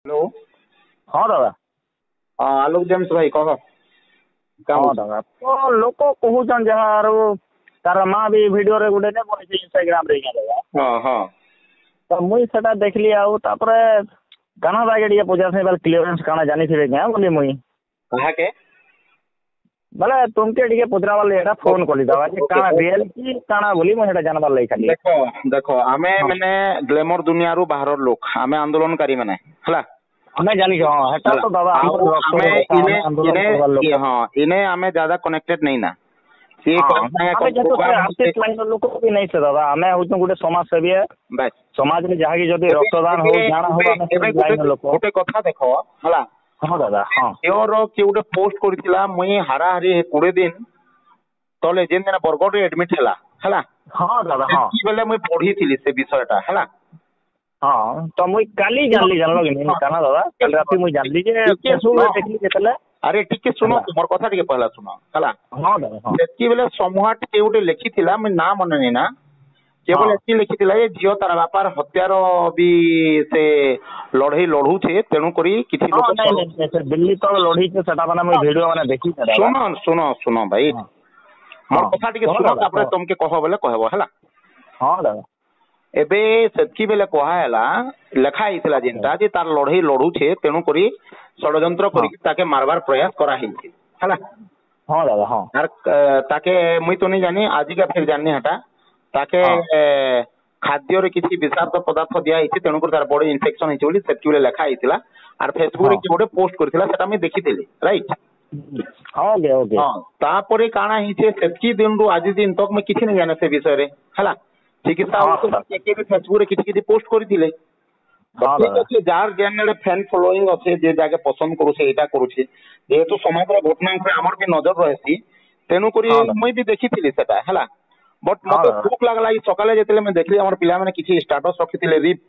Hello. हाँ दादा। आलोक James भाई कह हाँ दादा तो लोक कहून जार तार माँ भी वीडियो रे गुटे ने बनी इंस्टाग्राम रे दादा। हाँ हाँ तो मुई सेटा देखली आउ तापरे गाना बागे टिके पचार से बेल क्लियरेंस काना जानी थिबे क्या बोली मुई कहा के बोले तुमके टिके पचरा वाले एटा फोन कली दवा जे काना रियल की काना बोली मुई एटा जानबार लई खाली। देखो देखो आमे माने ग्लैमर दुनिया रू बाहर लोक आमे आंदोलनकारी माने हला हमें जानी हां हेटा तो दादा आमे इने हां इने आमे ज्यादा कनेक्टेड नहीं ना से आर्टिस्ट लाइन लोक भी नहीं से दादा हमें होतो गुटे समाज सेवी है बस समाज रे जहागी जदी रक्तदान हो जाना हो हमें लाइन लोक गोटे कथा देखो हला। हां दादा हां योर के गोटे पोस्ट करथिला मुई हारा हारी 20 दिन तले जेन दिन बरगड़ रे एडमिट हला हला। हां दादा हां बेले मुई पढ़ी थिली से विषयटा हला। हाँ तो मुई काली जानली जानलो कि नहीं काना दादा कल राती मुई जानली जे फेसबुक रे देखली केतले अरे टिके सुनो मोर कथा टिके पहला सुनो हला। हां दादा हां सेति बेले समूहट के उटे लिखिथिला मैं ना मन नहीं ना केवल एति लिखिथिला ए जियो तार बापार हत्यार भी से लड़ई लड़ू छे तेनु करी किछि लोक नहीं से दिल्ली तो लड़ई छे सेटा माने मुई वीडियो माने देखि सुनो सुनो सुनो भाई मोर कथा टिके सुनो तापर तुमके कहो बोले कहबो हला। हां दादा एबे सेतकी बेले कहाला लेखा आइतला जेनता जे तार लड़ई लड़ू छे तेनु करी षडयंत्र करी ताके मारबार प्रयास करा हिचे हला। हां दादा हां आर ताके मुई तो नहीं जानी आज का फिर जाननी हटा ताके खाद्य रे किछि विषाक्त पदार्थ दिया हिचे तेनु कर तार बॉडी इन्फेक्शन हिचे बोली सेतकी बेले लेखा आइतला आर फेसबुक रे गोटे पोस्ट करथिला सेटा मैं देखिथिली राइट। हां ओके ओके हां तापरे काना हिचे सेतकी दिन रु आज दिन तक मैं किछि नहीं जाने से विषय रे हला। चिकित्सा के भी फेसबुक रे किछि पोस्ट करथिले ठीक अछि जार जेने फैन फॉलोइंग अछि जे जाके पसंद करू से एटा करू छे जेहेतु समाज रे घटना ऊपर हमर भी नजर रहसी तेनु करी मुई भी देखिथिली सेटा हला। बट मते दुख लागला ई सकाले जेतले मैं देखली हमर पिला माने किछि स्टेटस रखिथिले रिप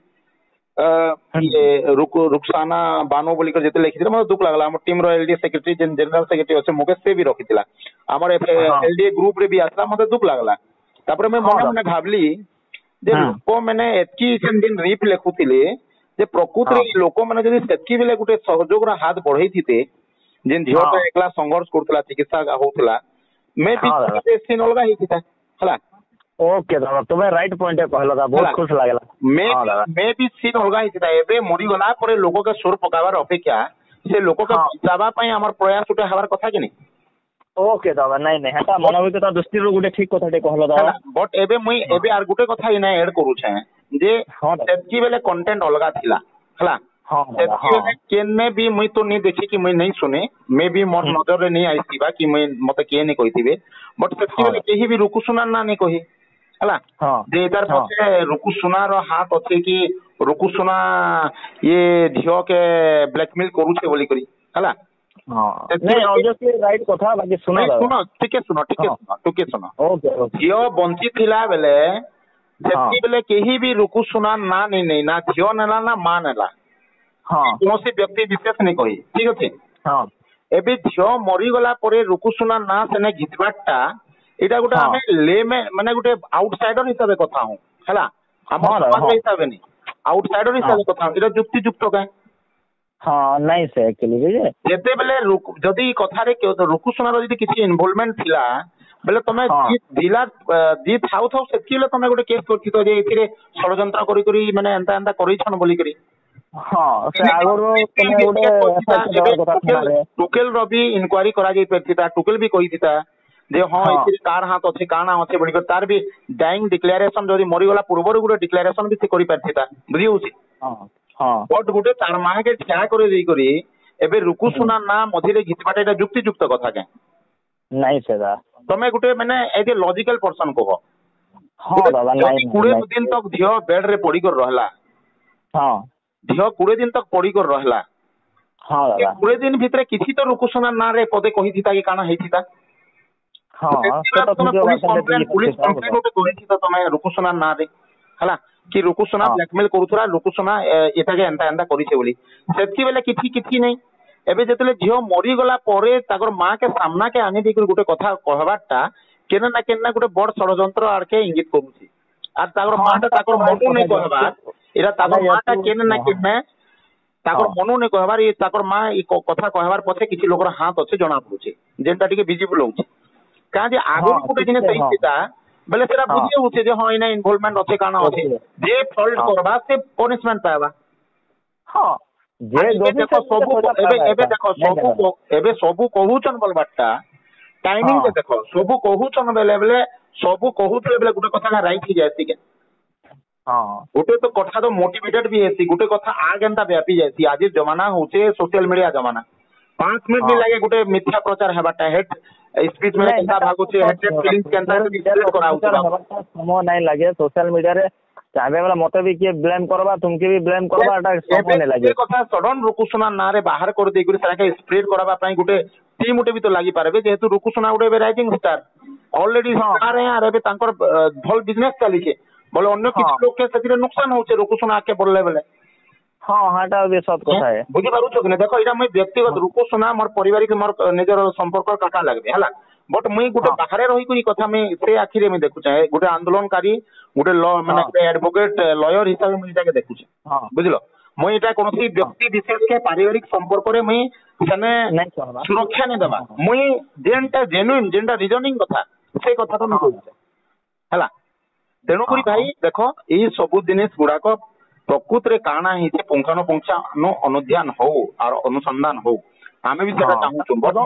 ये रुकसाना बानो बोली कर जेते लिखिथिले मते दुख लागला हमर टीम रो एलडी सेक्रेटरी जनरल सेक्रेटरी अछि मुकेश से भी रखिथिला हमर एलडी ग्रुप रे भी आसला मते दुख लागला तापर मैं मन मन भाबली जे लोक माने एतकी दिन रिप लेखुथिले जे प्रकृति रे लोक माने जदी सेतकी बेले गुटे सहयोग रा हाथ बढ़ाई थिते जेन झियोटा एकला संघर्ष करथला चिकित्सा होथला मैं भी सीन अलगा हिथिता हला। ओके दादा तुम्हें राइट पॉइंट कहलो दा बहुत खुश लागला मैं भी सीन अलगा हिथिता एबे मरी गला परे लोक के सुर पकावार अपेक्षा से लोक के बचावा पई हमर प्रयास उठे हवार कथा कि नहीं। ओके दादा नहीं नहीं हेता मानविकता दृष्टि रो गुटे ठीक कथाटे कहलो दादा बट एबे मुई एबे आर गुटे कथा इना ऐड करू छे जे सेतकी बेले कंटेंट अलगा थिला हला। सेतकी बेले केने भी मुई तो नहीं देखि कि मुई नहीं सुने मे भी मोर नजर रे नहीं आइसिबा कि मुई मते के नहीं कहिथिबे बट सेतकी बेले केही भी रुकु सुना ना नहीं कहि हला जे इधर पछे रुकु सुना रो हाथ अछि कि रुकु सुना ये झियो के ब्लैकमेल करू छे बोली करी हला। नहीं ऑब्वियसली राइट कथा बाकी सुनो सुनो ठीक सुनो ओके ओके झियो बंची थिला बेले सेतकी बेले केही भी रुकु सुना ना नहीं ना झियो नेला ना मां नेला कौनसी व्यक्ति विशेष नहीं कही ठीक अच्छे एबे झियो मरी गला परे रुकु सुना ना सेने घिचबाटा एटा गुटे हमें ले में माने गुटे आउटसाइडर हिसाब कथा हूं हला हमर समाज हिसाब नहीं आउटसाइडर हिसाब कथा एटा जुक्ति युक्त का हाँ नहीं से एक्चुअली बुझे जेते बेले जदी कथा रे रुकु सुना रो जदी किछि इन्वॉल्वमेंट थिला बेले तमे जिला जी थाउ थाउ सेतकी ले तमे गुटे केस करथि तो जे एथिरे षडयंत्र करी करी माने एंता एंता करै छन बोली करी हां से आगरो तमे गुटे टुकेल रो भी इंक्वायरी करा जाई परथिता टुकेल भी कहिथिता जे हां एथिरे कार हाथ अछि काना अछि बोली कर तार भी डाइंग डिक्लेरेशन जदी मरि गला पूर्व गुटे डिक्लेरेशन भी से करि परथिता बुझिउ छी। हां बट गुटे तार मां के छा करे देई करी एबे रुकु सुना ना मझिरे घिचबाटा एटा जुक्ति युक्त कथा के नहीं सेदा तमे गुटे माने एजे लॉजिकल पर्सन को हां दादा नहीं 20 दिन तक झियो बेड रे पड़ी कर रहला हां झियो 20 दिन तक पड़ी कर रहला हां दादा 20 दिन भितरे किछि तो रुकु सुना ना रे पदे कहिथिता कि काना हेथिता हां सेटा पुलिस कंप्लेंट कहिथिता तमे रुकु सुना ना रे हला कि रुकु सुना ब्लैकमेल करूथरा रुकु सुना एटा के एंता एंता करिसे बोली सेतकी बेले किछि नहीं एबे जेतले झियो मरी गला परे ताकर मां के सामना के आनी देकर गुटे कथा कहबाटा केना ना गुटे बड़ षडयंत्र आरके इंगित करूची आर ताकर मां ता ताकर मोटू नहीं कहबा एरा ताकर मां ता केना ତାଙ୍କର ମନୁ ନେଇ କହିବାର ଏ ତାଙ୍କର ମା ଏ କଥା କହିବାର ପଛେ କିଛି ଲୋକର ହାତ ଅଛି ଜଣା ପଡୁଛି ଯେନ୍ଟା ଟିକେ ଭିଜିବୁଲ ହଉଛି କାଁ ଯେ ଆଗରୁ ଗୋଟେ ଜିନିଷ ହେଇଥିଲା ବେଲେ ସେଟା ବୁଝି ହଉଛି ଯେ ହଁ ଏଇନା ଇନଭଲଭମେଣ୍ଟ ଅଛି କାଣା ଅଛି ଯେ ଫଲ୍ଟ କରବା ସେ ପନିଶମେଣ୍ଟ ପାଇବା ଦେଖ ସବୁ ଏବେ ଦେଖ ସବୁ ଏବେ ସବୁ କହୁଛନ୍ ବୋଲବାରଟା टाइमिंग के देखो सब कहूचन बेले बेले सब कहूଥିଲେ बेले गोटे कथा राइट ही जायसी के गोटे तो कथा तो मोटिवेटेड भी हेसी गोटे कथा आ गेंता व्यापी जायसी आज जमाना होचे सोशल मीडिया जमाना 5 मिनट भी लागे गोटे मिथ्या प्रचार हेबाटा हेड स्पीच में केंता भागुचे हेड फीलिंग्स केंता डिस्प्ले कराउता समय नहीं लागे सोशल मीडिया रे चाहे वाला मते भी के ब्लेम करबा तुमके भी ब्लेम करबा एटा समय नहीं लागे कथा सडन रुकुसुना ना रे बाहर कर दे गुरी सारा के स्प्रेड करबा पई गोटे टीम उठे भी तो लागी पारबे जेहेतु रुकुसुना उठे राइजिंग स्टार ऑलरेडी स्टार है यार एबे तांकर भल बिजनेस चली छे बोले अन्य किछ लोग के सतिरे नुकसान होचे रुकुसुना आके बोलले बेले हां हाटा भी सत कथा है बुझी पारु छ कि देखो इरा मैं व्यक्तिगत रुकुसुना मोर पारिवारिक मोर निजर संपर्क काका लागबे हला बट मुई गोटे बाहरे रही कोई कथा में से आखिरे में देखु चाहे गोटे आंदोलनकारी गोटे लॉ माने गोटे एडवोकेट लॉयर हिसाब में इटा के देखु छ बुझलो मुई इटा कोनसी व्यक्ति विशेष के पारिवारिक संपर्क रे मुई सने सुरक्षा नहीं देबा मुई जेनटा जेन्युइन जेनटा रीजनिंग कथा से कथा तो मैं कहू हला तेणु करी भाई देखो ई सब जिनिस गुडा को प्रकृत रे काना ही से पुंखानुपुंखा अनुध्यान हो और अनुसंधान हो आमे भी सेटा चाहू बट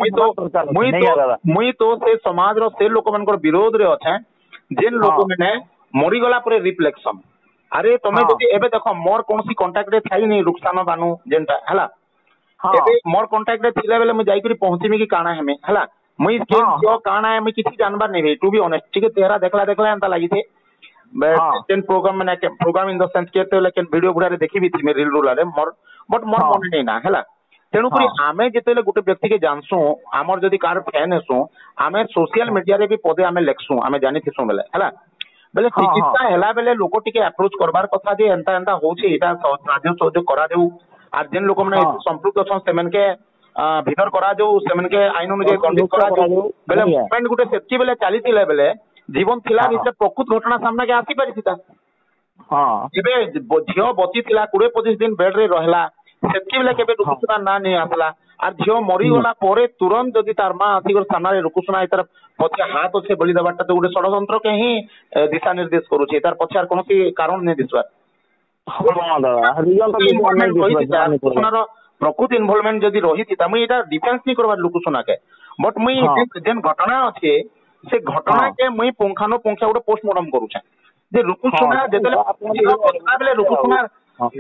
मुई तो से समाज रो से लोक मानकर विरोध रे अछि जेन लोक माने मरि गला परे रिफ्लेक्शन अरे तमे जदि एबे देखो मोर कोनसी कांटेक्ट रे थाई नै रुकसानो बानु जेनटा हला एबे मोर कांटेक्ट रे थिला बेले मैं जाई करी पहुंचीमी कि काना हेमे हला मुई के जो काना है मैं किछि जानबार नै टू बी ऑनेस्ट ठीक है तेरा देखला एंता लागि थे बट प्रोग्राम माने प्रोग्राम इन द सेंस केते लेकिन वीडियो बुढा रे देखि भी थी मैं रील रोला रे मोर बट मोर मन नै ना हला तेणु करी आमे जेतेले गोटे व्यक्ति के जानसु आमर जदि कार फैन हेसु आमे सोशल मीडिया रे भी पदे आमे लेखसु आमे जानि थिसु बेले हला बेले चिकित्सा हेला बेले लोक टिके अप्रोच करबार कथा जे एंता एंता होछि एटा राज्य सहयोग करा देउ आ जेन लोक माने संपृक्त अछन सेमन के भीतर करा देउ सेमन के आइन अनुसार कंडक्ट करा देउ बेले मूवमेंट गुटे सेटकी बेले चाली थिले बेले जीवन थिला बिसे प्रकृत घटना सामना के आसी परिथिता एबे झियो बची थिला 20-25 दिन बेड रे रहला सेटकी बेले केबे रुकुसुना ना नै आसला आ झियो मरि गला परे तुरंत जदि तार मां आसी कर सामना रे रुकुसुना इतर पछे हाथ अछि बलि दबाटा तो गुटे षडयंत्र के ही दिशा निर्देश करूछि तार पछे आर कोनोसी कारण नै दिसवा प्रकृत इनवॉल्वमेंट जदि रही थी मुई एटा डिफेंस नहीं करबार लुकुसुना के बट मुई जेन घटना अछि से घटना के मुई पुंखानुपुंखा गोटे पोस्टमार्टम करूछे जे रुकुसुना जेतले बेले रुकुसुना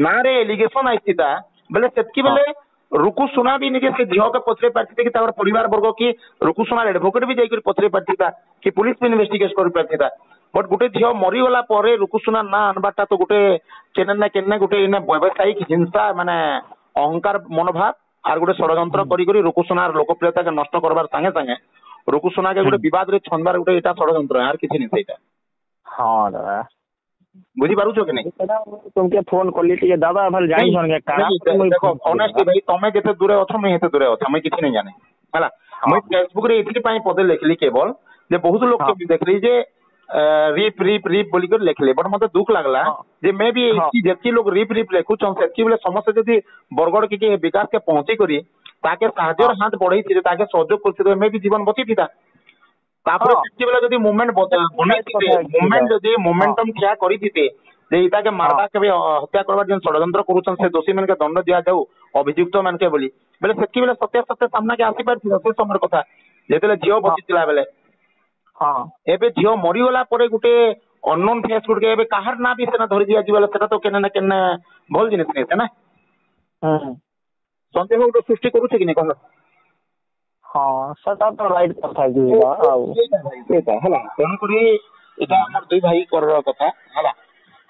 ना रे एलिगेशन आइतिता बेले सेतकी बेले रुकुसुना भी निजे से झियो के पछरे पारथिते कि तार परिवार वर्ग की रुकुसुना एडवोकेट भी जाई पछरे पारथिता कि पुलिस भी इन्वेस्टिगेट कर पारथिता बट गोटे झियो मरी गला परे रुकुसुना ना अनबाटा तो गोटे केने गोटे इने व्यावसायिक हिंसा माने अहंकार मनोभाव आर गोटे षडयंत्र करी करी रुकुसुनार लोकप्रियता के नष्ट करबार संगे संगे रुकुसुना के गोटे विवाद रे छनबार गोटे एटा षडयंत्र यार किछि नै सेटा हां दादा बुझी पारू छ कि नै तुमके फोन करली के दादा भल जाई छन के कारण देखो ऑनेस्टली भाई तमे जेते दूरे अछ मैं हेते दूरे अछ मैं किछि नै जाने हला मैं फेसबुक रे इथि पई पदे लिखली केवल जे बहुत लोग के देखली जे रिप रिप रिप बोली कर लिखले बट मते दुख लागला जे मे भी जेति लोग रिप रिप लेखु छन सेति बेले समस्त जदि बरगड़ के विकास के पहुंची करी ताके साहाଯ୍यर हाथ बढ़ई थी ताके सहयोग करथि मे भी जीवन बची थीता तापर सेति बेले जदि मूवमेंट बनाई थी मूवमेंट जदि मोमेंटम क्या करी थीते जे इता के मारबा के हत्या करबा जन षडयंत्र करूछन से दोषी मन के दंड दिया जाऊ अभियुक्त मन के बोली बेले सेति बेले सत्य सत्य सामना के आसी परथि से समर कथा जेतेले जियो बची थिला बेले एबे झियो मरी गला परे गुटे अननोन फेस गुट के एबे काहर ना भी सेना धरि दिया जीवला सेटा तो केने ना केने भल जिनिस नै छै ना संदेह उठ सृष्टि करू छै कि नै कहलो हां सटा तो राइट कथा जीवा आउ एटा हला कोन करी एटा हमर दुई भाई करर कथा हला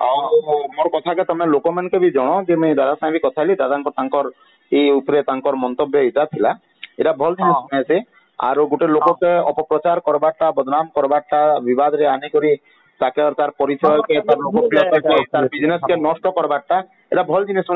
आ मोर कथा के तमे लोक मन के भी जणो जे मैं दादा साहेब कथाली दादा को तांकर ए ऊपरे तांकर मंतव्य एटा थिला एटा भल जिनिस नै छै आरो गोटे लोक के अपप्रचार करबाटा बदनाम करबाटा विवाद रे आने करी ताके तार परिचय के तार लोकप्रियता के तार बिजनेस के नष्ट करबाटा एटा भल जिनिस